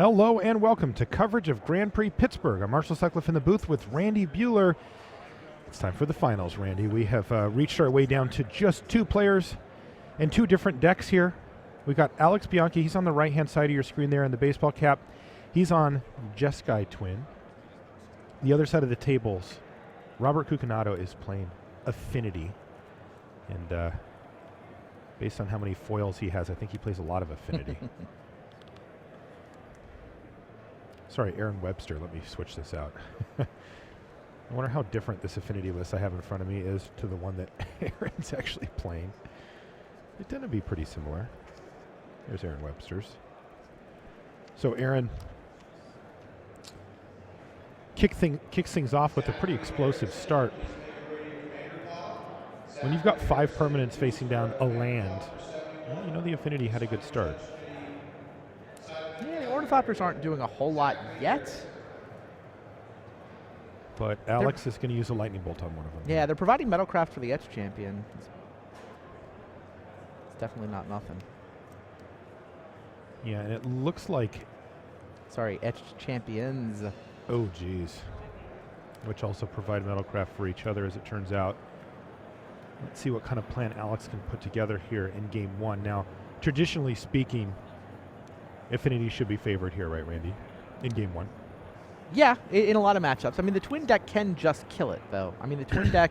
Hello and welcome to coverage of Grand Prix Pittsburgh. I'm Marshall Sutcliffe in the booth with Randy Bueller. It's time for the finals, Randy. We have reached our way down to just two players and two different decks here. We've got Alex Bianchi. He's on the right-hand side of your screen there in the baseball cap. He's on Jeskai Twin. The other side of the tables, Robert Cucinato is playing Affinity. And based on how many foils he has, I think he plays a lot of Affinity. Sorry, Aaron Webster. Let me switch this out. I wonder how different this Affinity list I have in front of me is to the one that Aaron's actually playing. They tend to be pretty similar. There's Aaron Webster's. So Aaron kicks things off with a pretty explosive start. When you've got 5 permanents facing down a land, well, you know the Affinity had a good start. Yeah, the Ornithopters aren't doing a whole lot yet. But Alex is going to use a lightning bolt on one of them. Yeah, they're providing Metalcraft for the Etch Champion. It's definitely not nothing. Yeah, and it looks like... Sorry, Etched Champions. Oh, geez. Which also provide Metalcraft for each other, as it turns out. Let's see what kind of plan Alex can put together here in Game 1. Now, traditionally speaking, Affinity should be favored here, right, Randy? In Game 1. Yeah, in a lot of matchups. I mean, the Twin deck can just kill it, though. I mean, the Twin deck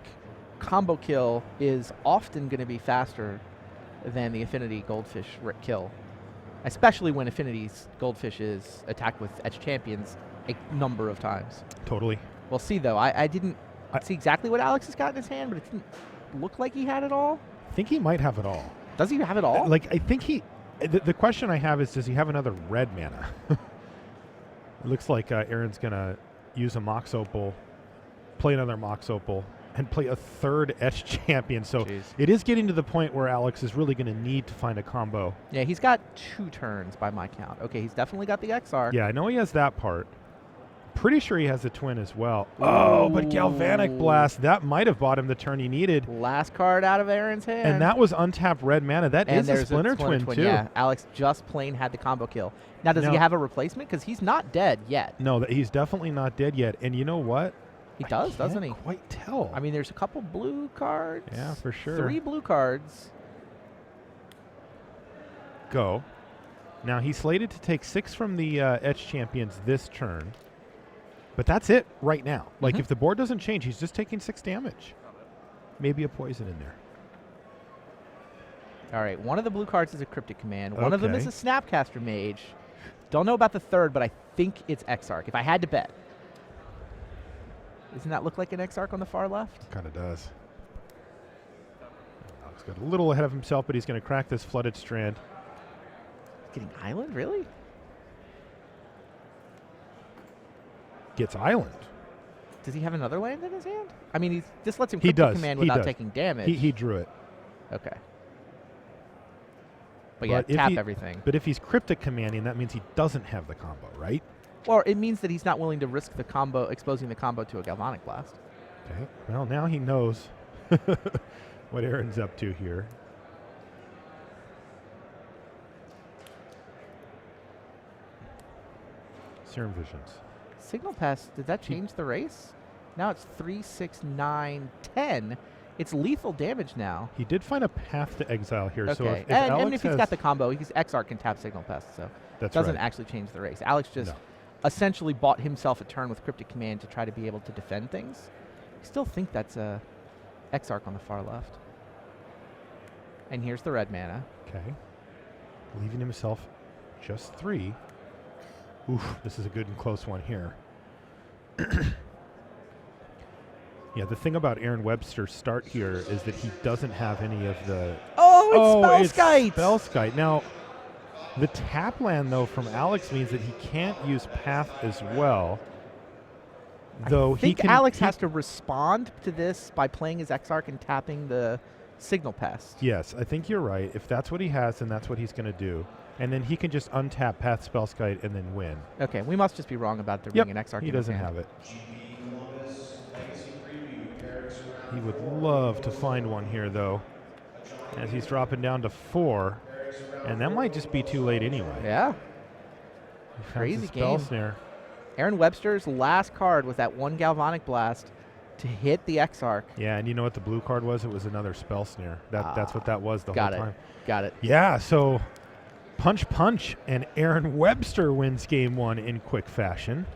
combo kill is often going to be faster than the Affinity Goldfish kill, especially when Affinity's Goldfish is attacked with Etch Champions a number of times. Totally. We'll see, though. I didn't see exactly what Alex has got in his hand, but it didn't look like he had it all. I think he might have it all. Does he have it all? I think he... The question I have is, does he have another red mana? It looks like Aaron's going to use a Mox Opal, play another Mox Opal, and play a third Etch Champion. So it is getting to the point where Alex is really going to need to find a combo. Yeah, he's got 2 turns by my count. Okay, he's definitely got the XR. Yeah, I know he has that part. Pretty sure he has the Twin as well. Oh, but Galvanic Blast, that might have bought him the turn he needed. Last card out of Aaron's hand. And that was untapped red mana. That is a Splinter Twin, too. Yeah, Alex just plain had the combo kill. Now, does he have a replacement? Because he's not dead yet. No, he's definitely not dead yet. And you know what? He does, doesn't he? Quite tell. I mean, there's a couple blue cards. Yeah, for sure. 3 blue cards. Go. Now, he's slated to take 6 from the Etch Champions this turn. But that's it right now. Like, if the board doesn't change, he's just taking 6 damage. Maybe a poison in there. All right, one of the blue cards is a Cryptic Command. One of them is a Snapcaster Mage. Don't know about the third, but I think it's Exarch, if I had to bet. Doesn't that look like an Exarch on the far left? Kind of does. Alex got a little ahead of himself, but he's going to crack this Flooded Strand. Getting Island, really? Gets Island. Does he have another land in his hand? I mean, this lets him Cryptic Command without taking damage. He drew it. Okay. But yeah, tap everything. But if he's Cryptic Commanding, that means he doesn't have the combo, right? Or it means that he's not willing to risk the combo, exposing the combo to a Galvanic Blast. Okay. Well, now he knows what Aaron's up to here. Serum Visions. Signal Pass, did that change the race? Now it's 3, 6, 9, 10. It's lethal damage now. He did find a path to exile here. Okay. So if and if he's got the combo, Exarch can tap Signal Pass, so that doesn't actually change the race. Alex just essentially bought himself a turn with Cryptic Command to try to be able to defend things. I still think that's a Exarch on the far left. And here's the red mana. Okay. Leaving himself just 3. Oof, this is a good and close one here. Yeah, the thing about Aaron Webster's start here is that he doesn't have any of the... It's Spellskite! Spellskite. Now, the tap land, though, from Alex means that he can't use Path as well. Though I think Alex has to respond to this by playing his Exarch and tapping the Signal Pest. Yes, I think you're right. If that's what he has, then that's what he's going to do. And then he can just untap Path Spellskite and then win. Okay, we must just be wrong about there being an Exarch. He doesn't have it. He would love to find one here, though, as he's dropping down to 4. And that might just be too late anyway. Yeah. Crazy spell game. snare. Aaron Webster's last card was that one Galvanic Blast to hit the X-Arc. Yeah, and you know what the blue card was? It was another spell snare. That's what that was the whole time. Got it. Yeah, so punch, and Aaron Webster wins game 1 in quick fashion.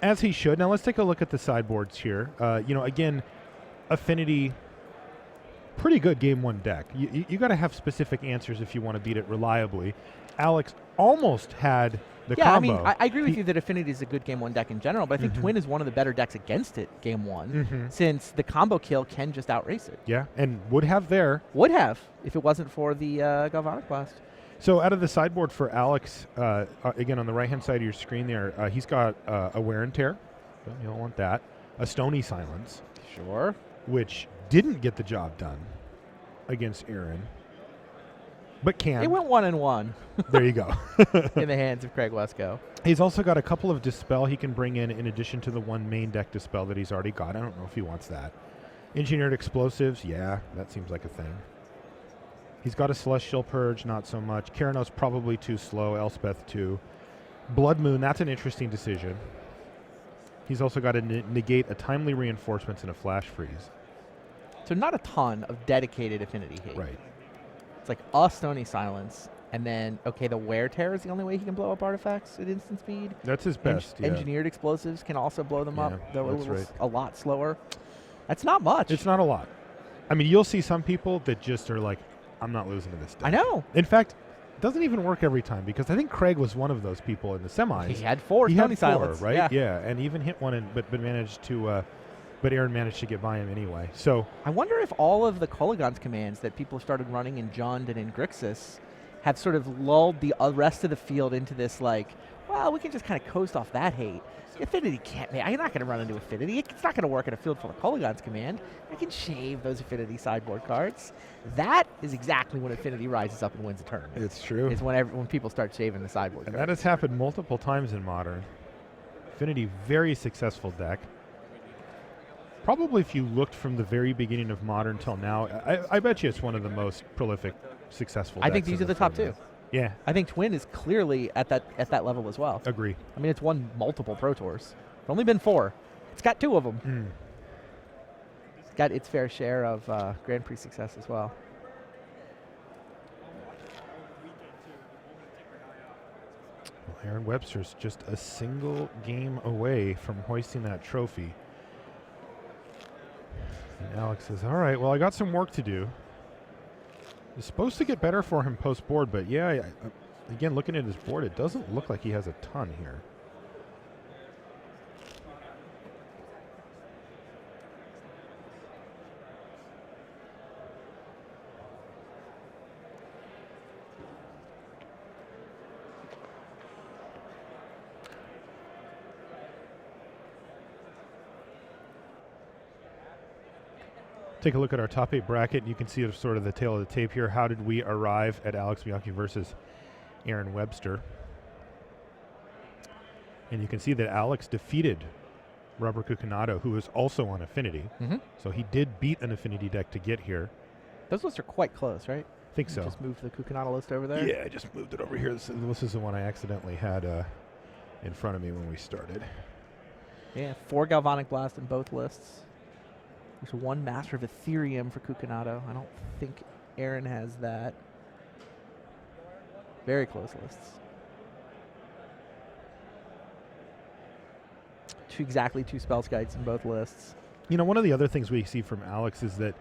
As he should. Now let's take a look at the sideboards here. Again, Affinity, pretty good game 1 deck. You got to have specific answers if you want to beat it reliably. Alex almost had the combo. I mean, I agree with you that Affinity is a good game 1 deck in general, but I think Twin is one of the better decks against it game 1, since the combo kill can just outrace it. Yeah, and would have there. Would have, if it wasn't for the Galvanic Blast. So out of the sideboard for Alex, again on the right-hand side of your screen there, he's got a Wear and Tear. So you don't want that. A Stony Silence. Sure. Which didn't get the job done against Aaron, but can. It went 1-1. There you go. In the hands of Craig Wesco. He's also got a couple of Dispel he can bring in addition to the one main deck Dispel that he's already got. I don't know if he wants that. Engineered Explosives, yeah, that seems like a thing. He's got a Celestial Purge, not so much. Keranos probably too slow. Elspeth too. Blood Moon, that's an interesting decision. He's also got to negate a Timely Reinforcements and a Flash Freeze. So not a ton of dedicated Affinity hate. Right. It's like a Stony Silence, and then, the Wear Tear is the only way he can blow up artifacts at instant speed. That's his best, yeah. Engineered Explosives can also blow them up, though that's a lot slower. That's not much. It's not a lot. I mean, you'll see some people that just are like, I'm not losing to this deck. I know. In fact, it doesn't even work every time, because I think Craig was one of those people in the semis. He had 4 Stony Silence, right? Yeah, and even hit one, but managed to... but Aaron managed to get by him anyway. So I wonder if all of the Kolaghan's commands that people started running in Jund and in Grixis have sort of lulled the rest of the field into this, like, well, we can just kind of coast off that hate. Affinity can't. I'm not going to run into Affinity. It's not going to work in a field full of Kolaghan's command. I can shave those Affinity sideboard cards. That is exactly when Affinity rises up and wins a tournament. It's true. Is when people start shaving the sideboard and cards. that has happened multiple times in Modern. Affinity, very successful deck. Probably if you looked from the very beginning of Modern till now, I bet you it's one of the most prolific, successful decks. I think these are the top 2. Yeah. I think Twin is clearly at that level as well. Agree. I mean, it's won multiple Pro Tours. It's only been 4. It's got 2 of them. It's got its fair share of Grand Prix success as well. Aaron Webster's just a single game away from hoisting that trophy. And Alex says, all right, well, I got some work to do. It's supposed to get better for him post-board, but yeah, again, looking at his board, it doesn't look like he has a ton here. Take a look at our top 8 bracket. You can see sort of the tail of the tape here. How did we arrive at Alex Bianchi versus Aaron Webster? And you can see that Alex defeated Robert Cucinato, who is also on Affinity. So he did beat an Affinity deck to get here. Those lists are quite close, right? I think so. Just moved the Cucinato list over there? Yeah, I just moved it over here. This is the one I accidentally had in front of me when we started. Yeah, 4 Galvanic Blast in both lists. There's 1 Master of Ethereum for Cucinato. I don't think Aaron has that. Very close lists. Exactly 2 Spell Skites in both lists. You know, one of the other things we see from Alex is that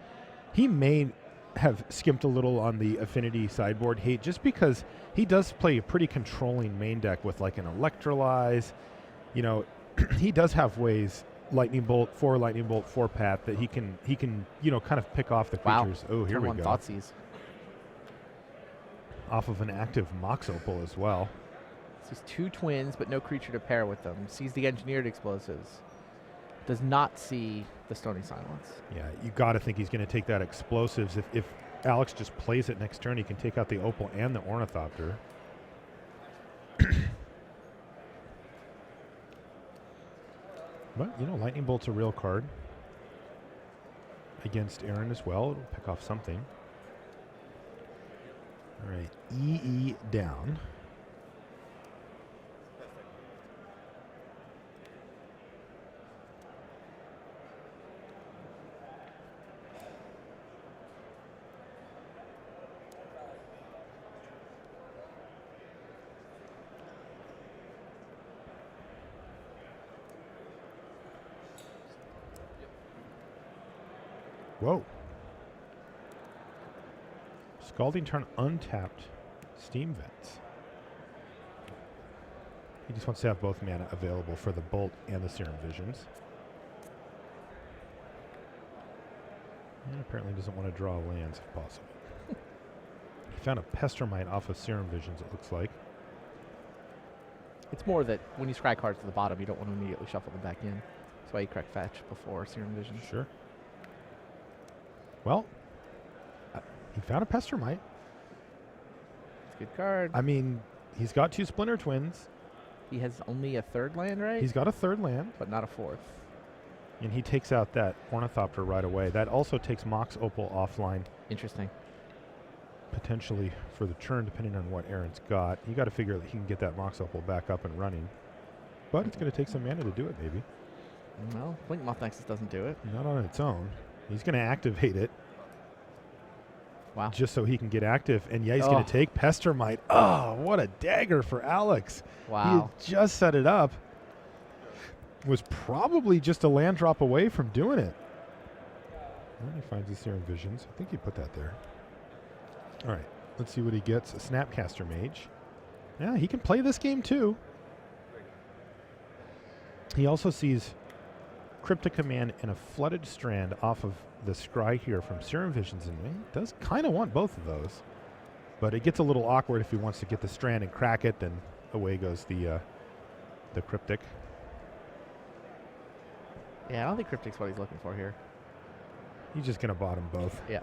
he may have skimped a little on the Affinity sideboard hate just because he does play a pretty controlling main deck with like an Electrolyze. You know, he does have ways... Lightning Bolt, 4 Path that he can kind of pick off the creatures. Wow. Oh, here we go. Thoughtseize. Off of an active Mox Opal as well. This is 2 twins, but no creature to pair with them. Sees the Engineered Explosives. Does not see the Stony Silence. Yeah, you got to think he's going to take that Explosives. If Alex just plays it next turn, he can take out the Opal and the Ornithopter. But, you know, Lightning Bolt's a real card. Against Aaron as well. It'll pick off something. All right, EE down. Whoa. Scalding Tarn untapped Steam Vents. He just wants to have both mana available for the Bolt and the Serum Visions. And apparently doesn't want to draw lands if possible. He found a Pestermite off of Serum Visions, it looks like. It's more that when you scry cards to the bottom, you don't want to immediately shuffle them back in. That's why you correct fetch before Serum Vision. Sure. Well, he found a Pestermite. It's a good card. I mean, he's got 2 Splinter Twins. He has only a 3rd land, right? He's got a 3rd land. But not a 4th. And he takes out that Ornithopter right away. That also takes Mox Opal offline. Interesting. Potentially for the turn, depending on what Aaron's got. You got to figure that he can get that Mox Opal back up and running. But it's going to take some mana to do it, maybe. Well, Blink Moth Nexus doesn't do it. Not on its own. He's going to activate it. Wow. Just so he can get active. And yeah, he's going to take Pestermite. Oh, what a dagger for Alex. Wow. He had just set it up. Was probably just a land drop away from doing it. And he finds his Serum Visions. I think he put that there. All right, let's see what he gets. A Snapcaster Mage. Yeah, he can play this game too. He also sees Cryptic Command and a Flooded Strand off of the scry here from Serum Visions, and he does kind of want both of those. But it gets a little awkward if he wants to get the Strand and crack it, then away goes the Cryptic. Yeah, I don't think Cryptic's what he's looking for here. He's just going to bottom both. Yeah.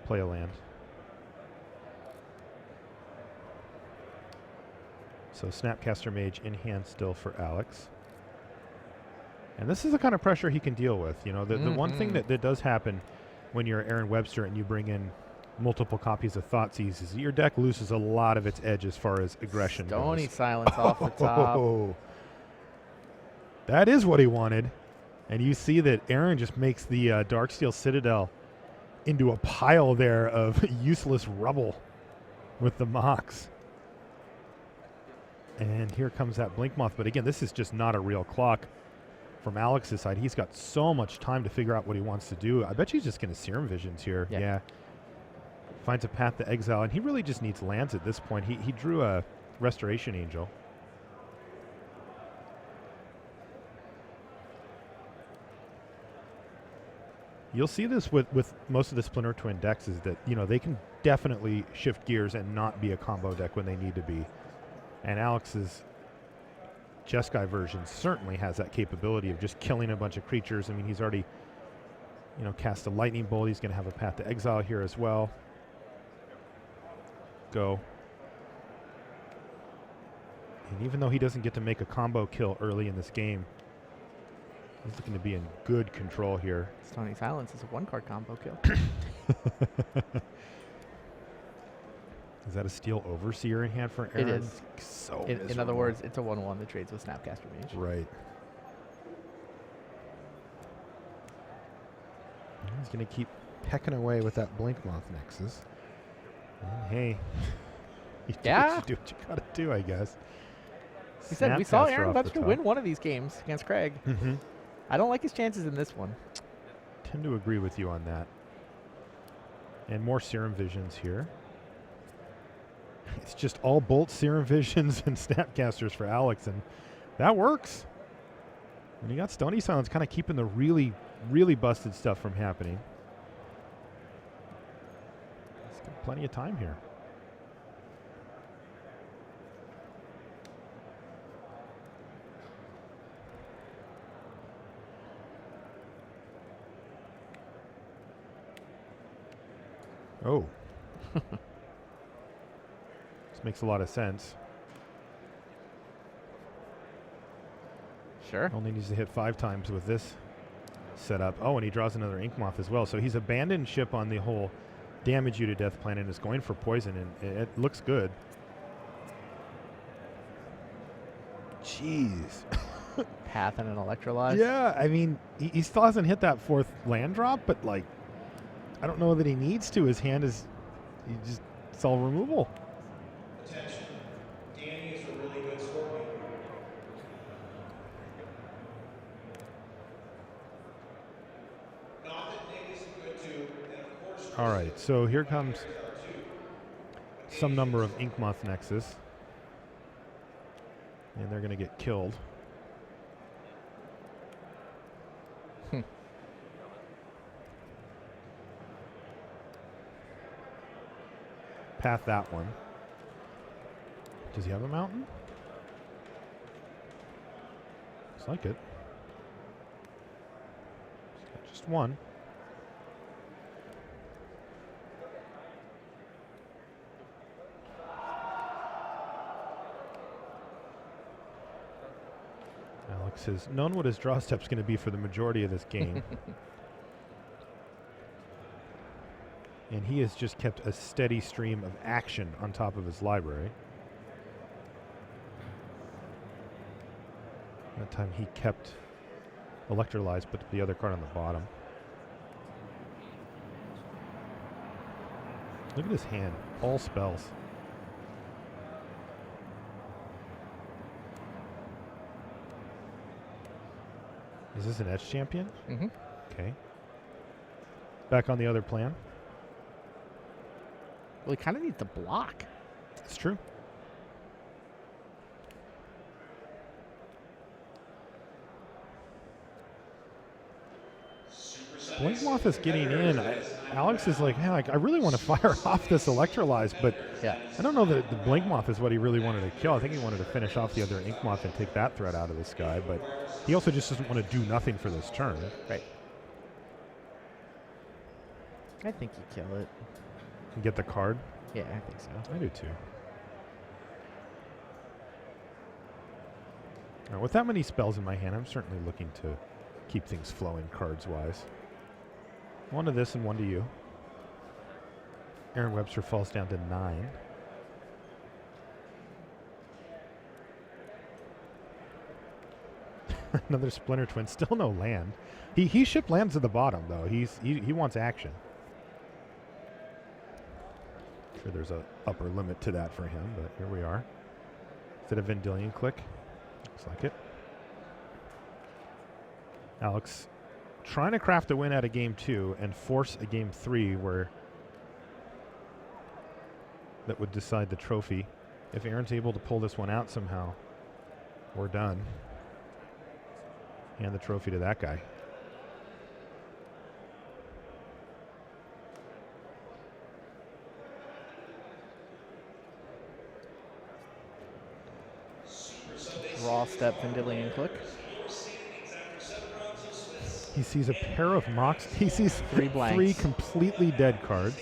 Play a land. So Snapcaster Mage in hand still for Alex. And this is the kind of pressure he can deal with. You know, the one thing that does happen when you're Aaron Webster and you bring in multiple copies of Thoughtseize is your deck loses a lot of its edge as far as aggression Stony goes. Silence off the top. That is what he wanted. And you see that Aaron just makes the Darksteel Citadel into a pile there of useless rubble with the Mox. And here comes that Blinkmoth. But again, this is just not a real clock from Alex's side. He's got so much time to figure out what he wants to do. I bet he's just going to Serum Visions here. Yeah. Finds a path to exile. And he really just needs lands at this point. He drew a Restoration Angel. You'll see this with most of the Splinter Twin decks is that, you know, they can definitely shift gears and not be a combo deck when they need to be. And Alex's Jeskai version certainly has that capability of just killing a bunch of creatures. I mean, he's already, you know, cast a Lightning Bolt. He's going to have a path to exile here as well. Go. And even though he doesn't get to make a combo kill early in this game, he's looking to be in good control here. Stony Silence is a 1-card combo kill. Is that a Steel Overseer in hand for Aaron? It is. So in other words, it's a 1/1 that trades with Snapcaster Mage. Right. He's going to keep pecking away with that Blinkmoth Nexus. And hey, you do what you got to do, I guess. We said we saw Aaron Webster win one of these games against Craig. I don't like his chances in this one. Tend to agree with you on that. And more Serum Visions here. It's just all Bolt, Serum Visions, and Snapcasters for Alex, and that works. And you got Stony Silence kind of keeping the really, really busted stuff from happening. He's got plenty of time here. Oh. This makes a lot of sense. Sure. Only needs to hit 5 times with this setup. Oh, and he draws another Inkmoth as well. So he's abandoned ship on the whole damage you to death plan and is going for poison, and it looks good. Jeez. Path and an Electrolyze. Yeah, I mean, he still hasn't hit that 4th land drop, but like, I don't know that he needs to. His hand is, it's all removal. Attention, Danny is a really good scorpion. All right, so here comes some number of Inkmoth Nexus. And they're going to get killed. Path that one. Does he have a mountain? Looks like it. He's got just one. Alex has known what his draw step's going to be for the majority of this game. And he has just kept a steady stream of action on top of his library. That time he kept Electrolyze, but the other card on the bottom. Look at his hand. All spells. Is this an Edge champion? Mm-hmm. Okay. Back on the other plan. Well, he kind of needs to block. It's true. Blinkmoth is getting in. Alex is like, man, I really want to fire off this Electrolyze, but Yeah. I don't know that the Blinkmoth is what he really wanted to kill. I think he wanted to finish off the other Inkmoth and take that threat out of this guy, but he also just doesn't want to do nothing for this turn. Right. I think you kill it. And get the card. Yeah, I think so. I do too. Now, with that many spells in my hand, I'm certainly looking to keep things flowing cards-wise. One to this and one to you. Aaron Webster falls down to 9. Another Splinter Twin. Still no land. He shipped lands to the bottom, though. He wants action. Sure, there's a upper limit to that for him, but here we are. Is it a Vendilion click? Looks like it. Alex trying to craft a win out of game 2 and force a game 3 where that would decide the trophy. If Aaron's able to pull this one out somehow, we're done. Hand the trophy to that guy. Raw step Vendilion click. He sees a pair of mocks. He sees Three blanks. 3 completely dead cards.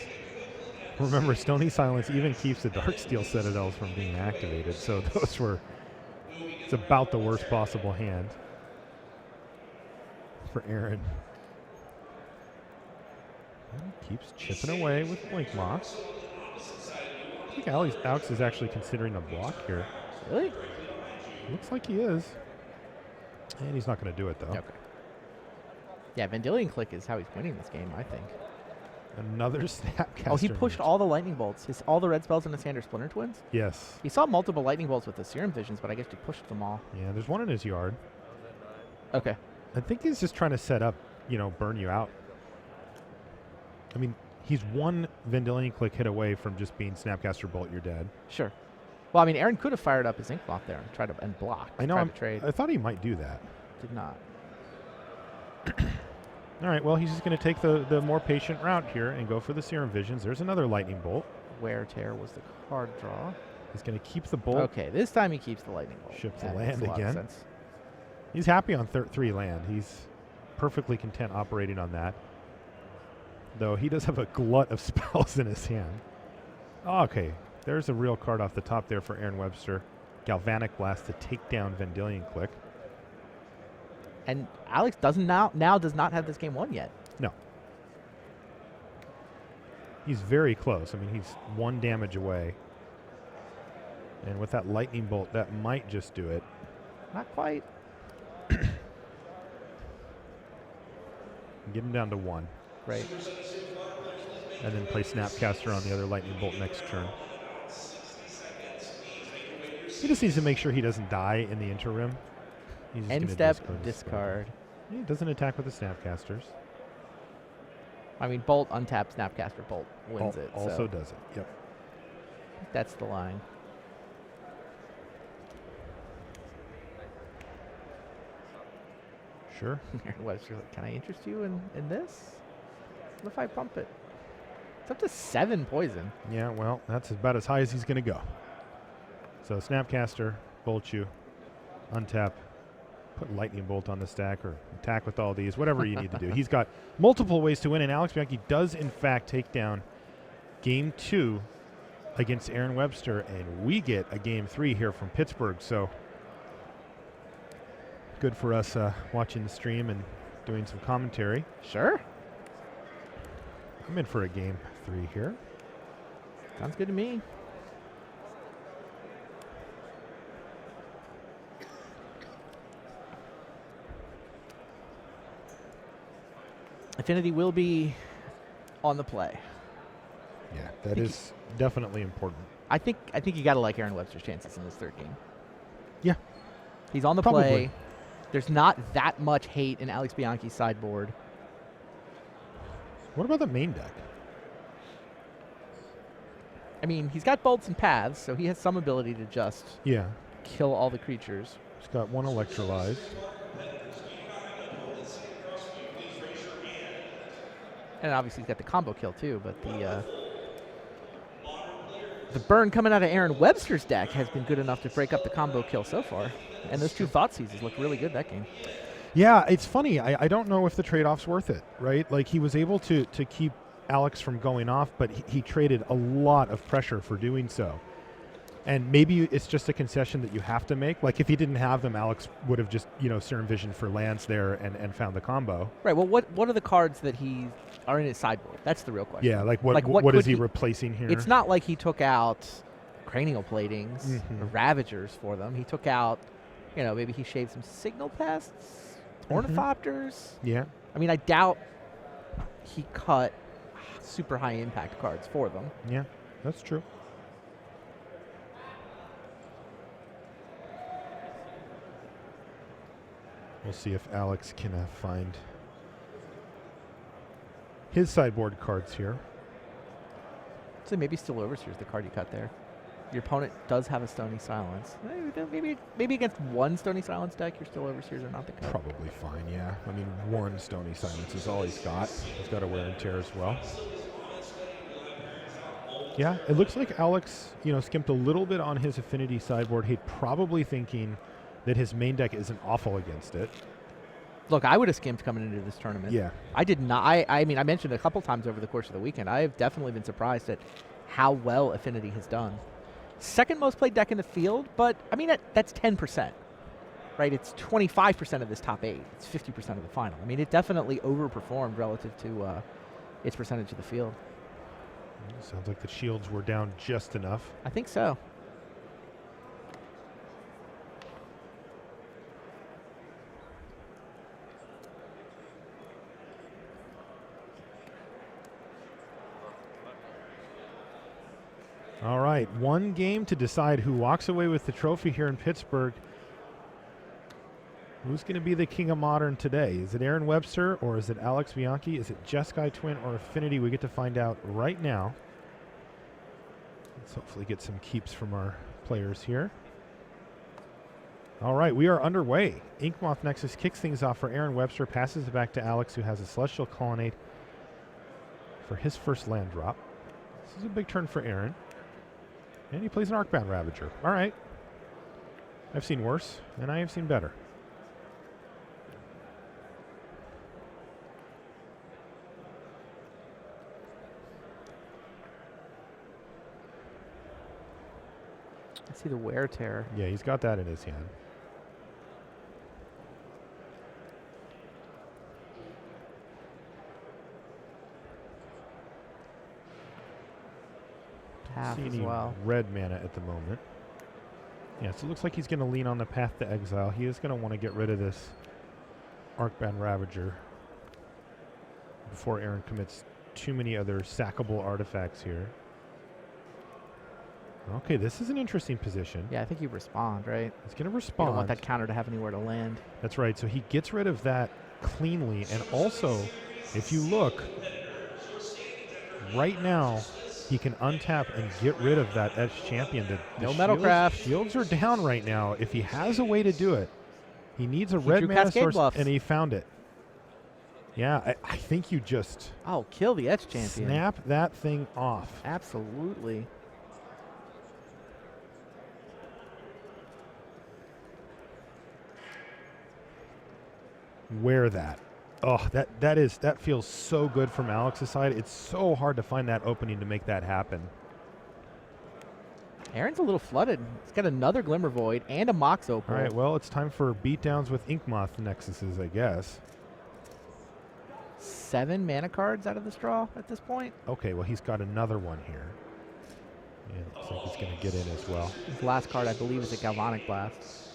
Remember, Stony Silence even keeps the Darksteel Citadels from being activated, so those were... It's about the worst possible hand for Aaron. And he keeps chipping away with Blinkmoth. I think Alex is actually considering a block here. Really? Looks like he is. And he's not going to do it, though. Okay. Yeah, Vendilion click is how he's winning this game, I think. Another Snapcaster. Oh, he pushed all the lightning bolts. All the red spells in his hand are Splinter Twins? Yes. He saw multiple lightning bolts with the Serum Visions, but I guess he pushed them all. Yeah, there's one in his yard. Okay. I think he's just trying to set up, burn you out. I mean, he's one Vendilion click hit away from just being Snapcaster Bolt, you're dead. Sure. Well, I mean, Aaron could have fired up his Inkmoth there and tried to block. I know. Tried to trade. I thought he might do that. Did not. All right, well, he's just going to take the more patient route here and go for the Serum Visions. There's another Lightning Bolt. Wear Tear was the card draw. He's going to keep the Bolt. Okay, this time he keeps the Lightning Bolt. Ship the That land makes a lot of again. sense. He's happy on 3 land. He's perfectly content operating on that. Though he does have a glut of spells in his hand. Oh, okay, there's a real card off the top there for Aaron Webster. Galvanic Blast to take down Vendilion Click. And Alex now does not have this game won yet. No. He's very close. I mean, he's 1 damage away. And with that Lightning Bolt, that might just do it. Not quite. Get him down to 1. Right. And then play Snapcaster on the other Lightning Bolt next turn. He just needs to make sure he doesn't die in the interim. He's just End gonna step, discard his spell. discard. He doesn't attack with the Snapcasters. I mean, Bolt, untap, Snapcaster, Bolt wins it. Also So does it. Yep. that's the line. Sure. Aaron Webster's like, can I interest you in this? What if I pump it? It's up to 7 poison. Yeah, well, that's about as high as he's going to go. So Snapcaster, Bolt you, untap, put Lightning Bolt on the stack or attack with all these, whatever you need to do. He's got multiple ways to win, and Alex Bianchi does, in fact, take down Game 2 against Aaron Webster, and we get a Game 3 here from Pittsburgh. So good for us watching the stream and doing some commentary. Sure. I'm in for a Game 3 here. Sounds good to me. Affinity will be on the play. Yeah, that is definitely important. I think you got to like Aaron Webster's chances in this third game. Yeah. He's on the Probably. play. There's not that much hate in Alex Bianchi's sideboard. What about the main deck? I mean, he's got bolts and paths, so he has some ability to just Yeah. kill all the creatures. He's got one Electrolyze. And obviously he's got the combo kill too, but the burn coming out of Aaron Webster's deck has been good enough to break up the combo kill so far. And those 2 Thought Seizes look really good that game. Yeah, it's funny. I don't know if the trade-off's worth it, right? Like, he was able to keep Alex from going off, but he traded a lot of pressure for doing so. And maybe it's just a concession that you have to make. Like, if he didn't have them, Alex would have just, Serum Vision for lands there and found the combo. Right, well, what are the cards that are in his sideboard? That's the real question. Yeah, what is he replacing here? It's not like he took out Cranial Platings or Ravagers for them. He took out, maybe he shaved some Signal Pests, Ornithopters. Yeah. I mean, I doubt he cut super high impact cards for them. Yeah, that's true. We'll see if Alex can find his sideboard cards here. So maybe Still Overseer's the card you cut there. Your opponent does have a Stony Silence. Maybe against one Stony Silence deck, your Still Overseers are not the cut. Probably fine, yeah. I mean, one Stony Silence is all he's got. He's got a Wear and Tear as well. Yeah, it looks like Alex, skimped a little bit on his Affinity sideboard. He's probably thinking that his main deck isn't awful against it. Look, I would have skimped coming into this tournament. Yeah. I did not. I mean, I mentioned a couple times over the course of the weekend, I have definitely been surprised at how well Affinity has done. Second most played deck in the field, but, I mean, that's 10%, right? It's 25% of this top 8. It's 50% of the final. I mean, it definitely overperformed relative to its percentage of the field. Sounds like the shields were down just enough. I think so. All right, one game to decide who walks away with the trophy here in Pittsburgh. Who's going to be the king of modern today? Is it Aaron Webster or is it Alex Bianchi? Is it Jeskai Twin or Affinity? We get to find out right now. Let's hopefully get some keeps from our players here. All right, we are underway. Inkmoth Nexus kicks things off for Aaron Webster, passes it back to Alex, who has a Celestial Colonnade for his first land drop. This is a big turn for Aaron. And he plays an Arcbound Ravager. All right. I've seen worse, and I have seen better. I see the Wear Tear. Yeah, he's got that in his hand. Path See as any well. red mana at the moment. Yeah, so it looks like he's going to lean on the path to exile. He is going to want to get rid of this Arcbound Ravager before Aaron commits too many other sackable artifacts here. Okay, this is an interesting position. Yeah, I think you respond, right? He's going to You respond. don't want that counter to have anywhere to land. That's right. So he gets rid of that cleanly. And also, if you look, right now he can untap and get rid of that Edge Champion. No Metalcraft. Shields are down right now. If he has a way to do it, he needs a red drew mana Cascade source, bluffs. and he found it. Yeah, I think you just Oh, kill the Edge Champion. snap that thing off. Absolutely. Wear that. Oh, that feels so good from Alex's side. It's so hard to find that opening to make that happen. Aaron's a little flooded. He's got another Glimmer Void and a Mox Opal. All right, well, it's time for beatdowns with Inkmoth Nexuses, I guess. 7 mana cards out of this draw at this point. Okay, well, he's got another one here. Yeah, looks like he's going to get in as well. His last card, I believe, is a Galvanic Blast.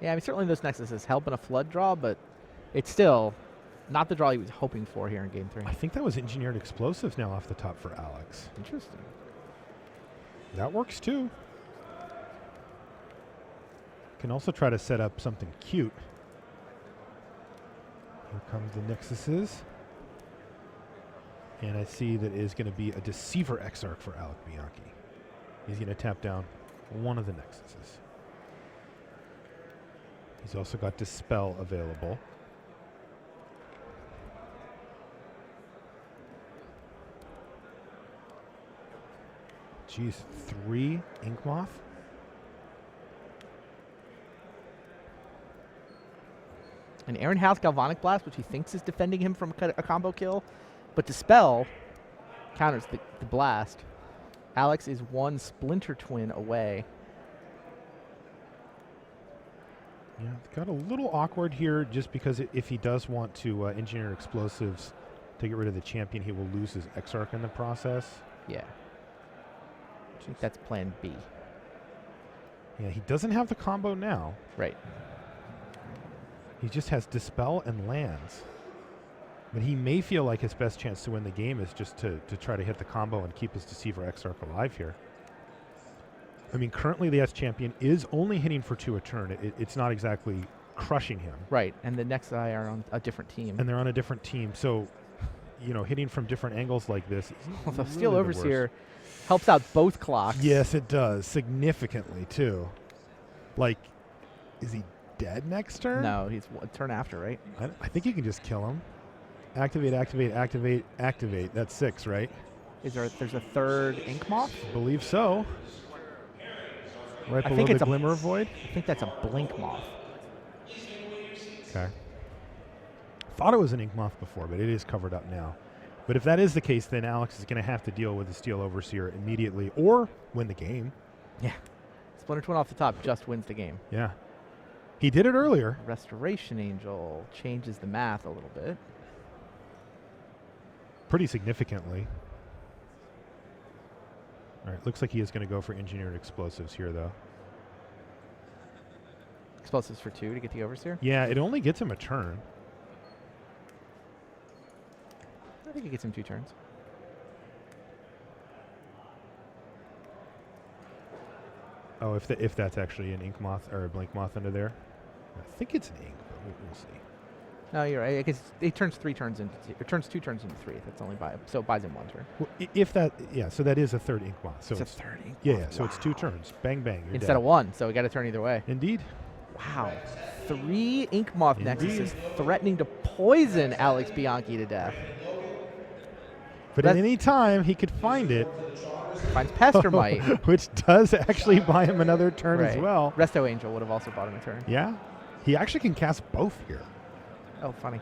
Yeah, I mean, certainly those Nexuses help in a flood draw, but it's still not the draw he was hoping for here in Game 3. I think that was Engineered Explosives now off the top for Alex. Interesting. That works too. Can also try to set up something cute. Here comes the Nexuses. And I see that is going to be a Deceiver Exarch for Alex Bianchi. He's going to tap down one of the Nexuses. He's also got Dispel available. Geez, 3 Inkmoth? And Aaron has Galvanic Blast, which he thinks is defending him from a combo kill, but Dispel counters the blast. Alex is 1 Splinter Twin away. Yeah, it's got a little awkward here just because if he does want to engineer explosives to get rid of the champion, he will lose his Exarch in the process. Yeah. I think that's plan B. Yeah, he doesn't have the combo now. Right. He just has Dispel and lands. But he may feel like his best chance to win the game is just to try to hit the combo and keep his Deceiver Exarch alive here. I mean, currently the S champion is only hitting for 2 a turn. It's not exactly crushing him. Right, and the next guy are on a different team. And they're on a different team. So, you know, hitting from different angles like this. Well, the really Steel the Overseer worst. helps out both clocks. Yes, it does. Significantly, too. Like, is he dead next turn? No, he's a turn after, right? I think you can just kill him. Activate, activate, activate, activate. That's 6, right? There's a 3rd Inkmoth? I believe so. Right I below think the it's a Glimmer Void? I think that's a Blink Moth. Okay. Thought it was an Inkmoth before, but it is covered up now. But if that is the case, then Alex is going to have to deal with the Steel Overseer immediately or win the game. Yeah. Splinter Twin off the top just wins the game. Yeah. He did it earlier. Restoration Angel changes the math a little bit. Pretty significantly. All right, looks like he is going to go for Engineered Explosives here, though. Explosives for 2 to get the Overseer? Yeah, it only gets him a turn. I think it gets him 2 turns. Oh, if that's actually an Inkmoth or a Blink Moth under there. I think it's an Ink, but we'll see. No, you're right. I guess it turns 3 turns into it turns 2 turns into 3. That's only so it buys him 1 turn. Well, if that, yeah, so that is a 3rd Inkmoth. So It's a 3rd Inkmoth. yeah, so it's 2 Wow. turns. Bang, bang. You're Instead dead. of 1, so we got to turn either way. Indeed. Wow. 3 Inkmoth Indeed. Nexuses threatening to poison Alex Bianchi to death. But at any time, he could find it. Finds Pestermite. Which does actually buy him another turn as Right. well. Resto Angel would have also bought him a turn. Yeah. He actually can cast both here Oh, funny.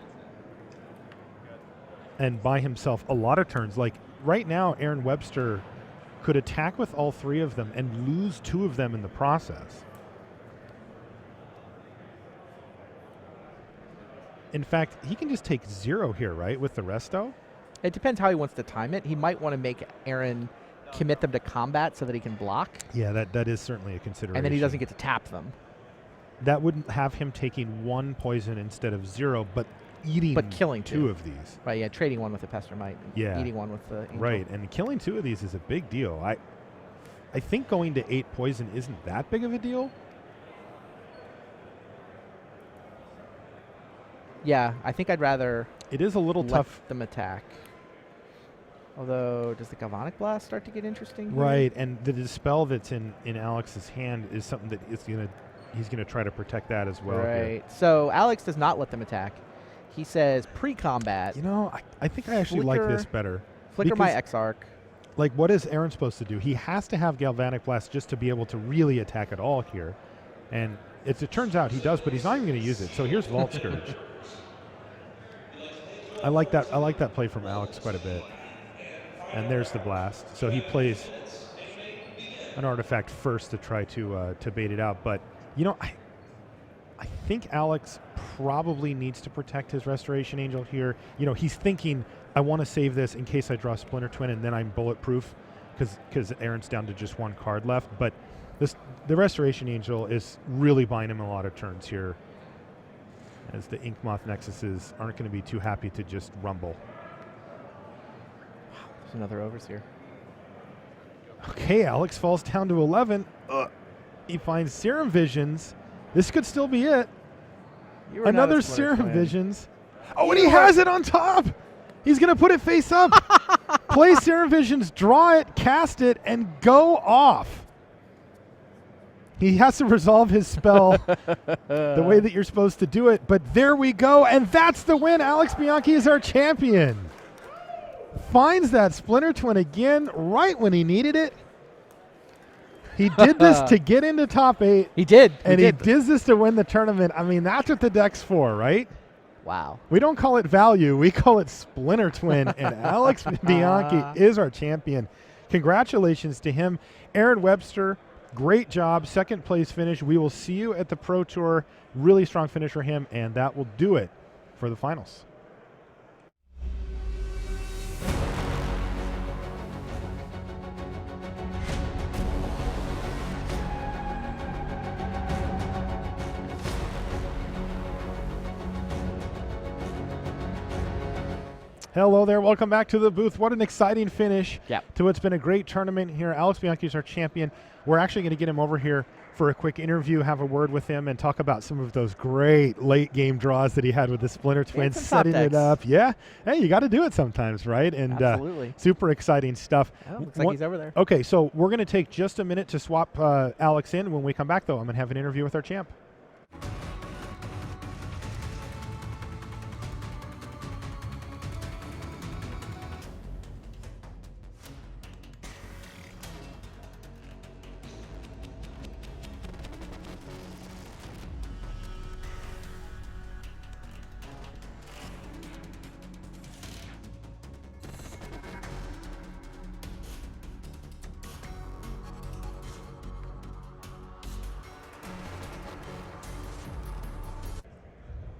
and buy himself a lot of turns. Like right now, Aaron Webster could attack with all 3 of them and lose 2 of them in the process. In fact, he can just take 0 here, right, with the resto? It depends how he wants to time it. He might want to make Aaron commit them to combat so that he can block, Yeah, that is certainly a consideration. and then he doesn't get to tap them. That wouldn't have him taking 1 poison instead of 0, but eating But killing 2 2. of these. Right, yeah, trading 1 with the Pestermite, and Yeah. eating 1 with the Angel. Right, and killing 2 of these is a big deal. I think going to 8 poison isn't that big of a deal. Yeah, I think I'd rather It is a little let tough. them attack. Although, does the Galvanic Blast start to get interesting here? Right, and the Dispel that's in Alex's hand is something that he's gonna try to protect that as well. Right. Here. So Alex does not let them attack. He says pre-combat. You know, I think I actually like this better. Flicker my because, X-Arc. Like, what is Aaron supposed to do? He has to have Galvanic Blast just to be able to really attack at all here. And it turns out he does, but he's not even going to use it. So here's Vault Scourge. I like that play from Alex quite a bit. And there's the blast. So he plays an artifact first to try to bait it out. But, you know, I think Alex probably needs to protect his Restoration Angel here. You know, he's thinking, I want to save this in case I draw Splinter Twin and then I'm bulletproof because Aaron's down to just one card left. But the Restoration Angel is really buying him a lot of turns here, as the Inkmoth Nexuses aren't going to be too happy to just rumble. There's another Overseer. Okay, Alex falls down to 11. He finds Serum Visions. This could still be it. You are not Another a Splinter Serum Twin. Visions. Oh, and he has it on top. He's going to put it face up. Play Serum Visions, draw it, cast it, and go off. He has to resolve his spell the way that you're supposed to do it. But there we go, and that's the win. Alex Bianchi is our champion. Finds that Splinter Twin again right when he needed it. He did this to get into top 8. He did. And he did this to win the tournament. I mean, that's what the deck's for, right? Wow. We don't call it value. We call it Splinter Twin. And Alex Bianchi is our champion. Congratulations to him. Aaron Webster, great job. Second place finish. We will see you at the Pro Tour. Really strong finish for him. And that will do it for the finals. Hello there. Welcome back to the booth. What an exciting finish to what's been a great tournament here. Alex Bianchi is our champion. We're actually going to get him over here for a quick interview, have a word with him, and talk about some of those great late game draws that he had with the Splinter Twins, setting it up. Yeah. Hey, you got to do it sometimes, right? And absolutely. Super exciting stuff. Oh, looks like he's over there. Okay, so we're going to take just a minute to swap Alex in. When we come back, though, I'm going to have an interview with our champ.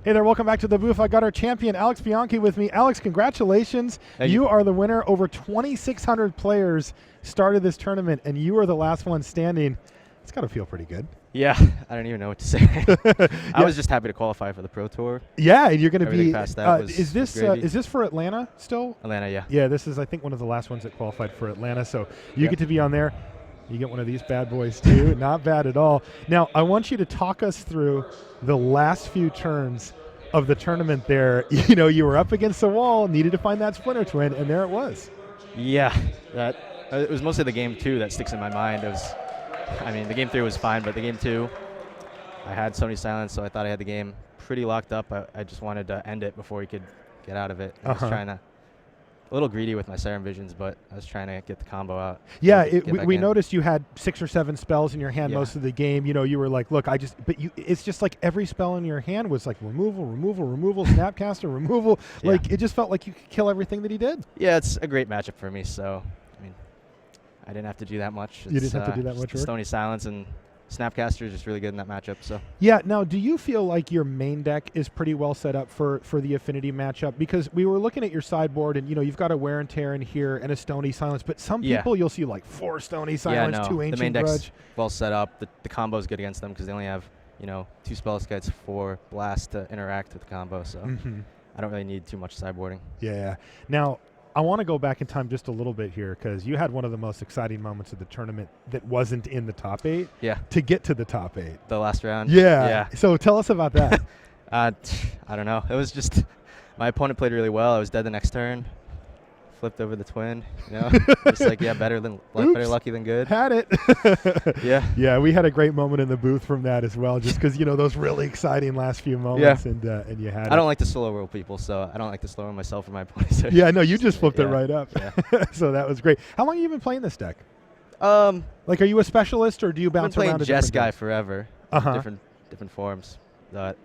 Hey there, welcome back to the booth. I got our champion, Alex Bianchi, with me. Alex, congratulations. You are the winner. Over 2,600 players started this tournament, and you are the last one standing. It's got to feel pretty good. Yeah, I don't even know what to say. I was just happy to qualify for the Pro Tour. Yeah, and you're going to be. Past that is this for Atlanta still? Atlanta, yeah. Yeah, this is, I think, one of the last ones that qualified for Atlanta. So you get to be on there. You get one of these bad boys too. Not bad at all. Now, I want you to talk us through the last few turns of the tournament there. You know, you were up against the wall, needed to find that Splinter Twin, and there it was. Yeah, that it was mostly the game 2 that sticks in my mind. It was, I mean, the game 3 was fine, but the game 2, I had Sony Silence, so I thought I had the game pretty locked up. I just wanted to end it before he could get out of it. I was trying to, a little greedy with my Serum Visions, but I was trying to get the combo out. Yeah, we noticed you had 6 or 7 spells in your hand most of the game. You know, you were like, look, it's just like every spell in your hand was like removal, Snapcaster, removal. Yeah. Like, it just felt like you could kill everything that he did. Yeah, it's a great matchup for me, so, I mean, I didn't have to do that much. You didn't have to do that much work? Sony Silence and Snapcaster is just really good in that matchup. So yeah. Now, do you feel like your main deck is pretty well set up for the Affinity matchup? Because we were looking at your sideboard, and you know you've got a Wear and Tear in here and a Stony Silence, but some people you'll see like 4 Stony Silence, 2 Ancient the main Grudge. Deck's well set up. The combo is good against them because they only have 2 spell skites, 4 blast to interact with the combo. So I don't really need too much sideboarding. Yeah. Now, I want to go back in time just a little bit here because you had one of the most exciting moments of the tournament that wasn't in the top 8. Yeah. To get to the top 8. The last round. Yeah. So tell us about that. I don't know. It was just my opponent played really well. I was dead the next turn. Flipped over the twin. You know, just like better lucky than good. Had it. Yeah. Yeah, we had a great moment in the booth from that as well, just because those really exciting last few moments, and you had. I don't like to slow roll people, so I don't like to slow roll myself or my opponents. Yeah, no, you just flipped it right up. Yeah. So that was great. How long have you been playing this deck? Like, are you a specialist or do you bounce I've been around? playing Jeskai forever. Uh-huh. Different forms.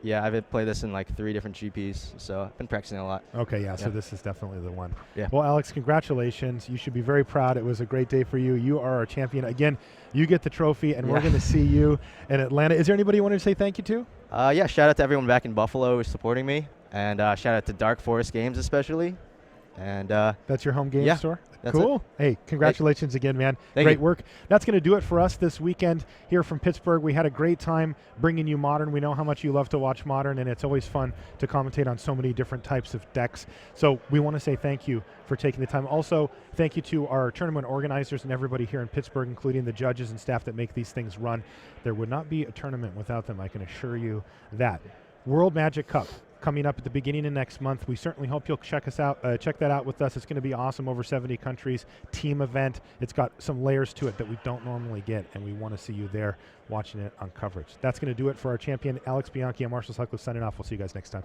Yeah, I've played this in like 3 different GPs, so I've been practicing a lot. Okay, yeah, so this is definitely the one. Yeah. Well, Alex, congratulations. You should be very proud. It was a great day for you. You are our champion. Again, you get the trophy, and we're going to see you in Atlanta. Is there anybody you wanted to say thank you to? Yeah, shout out to everyone back in Buffalo who's supporting me, and shout out to Dark Forest Games especially. And that's your home game store? That's cool. It. Hey, congratulations again, man. Great work. That's going to do it for us this weekend here from Pittsburgh. We had a great time bringing you Modern. We know how much you love to watch Modern, and it's always fun to commentate on so many different types of decks. So we want to say thank you for taking the time. Also, thank you to our tournament organizers and everybody here in Pittsburgh, including the judges and staff that make these things run. There would not be a tournament without them, I can assure you that. World Magic Cup coming up at the beginning of next month. We certainly hope you'll check that out with us. It's going to be awesome. Over 70 countries, team event. It's got some layers to it that we don't normally get, and we want to see you there watching it on coverage. That's going to do it for our champion, Alex Bianchi. I'm Marshall Sutcliffe signing off. We'll see you guys next time.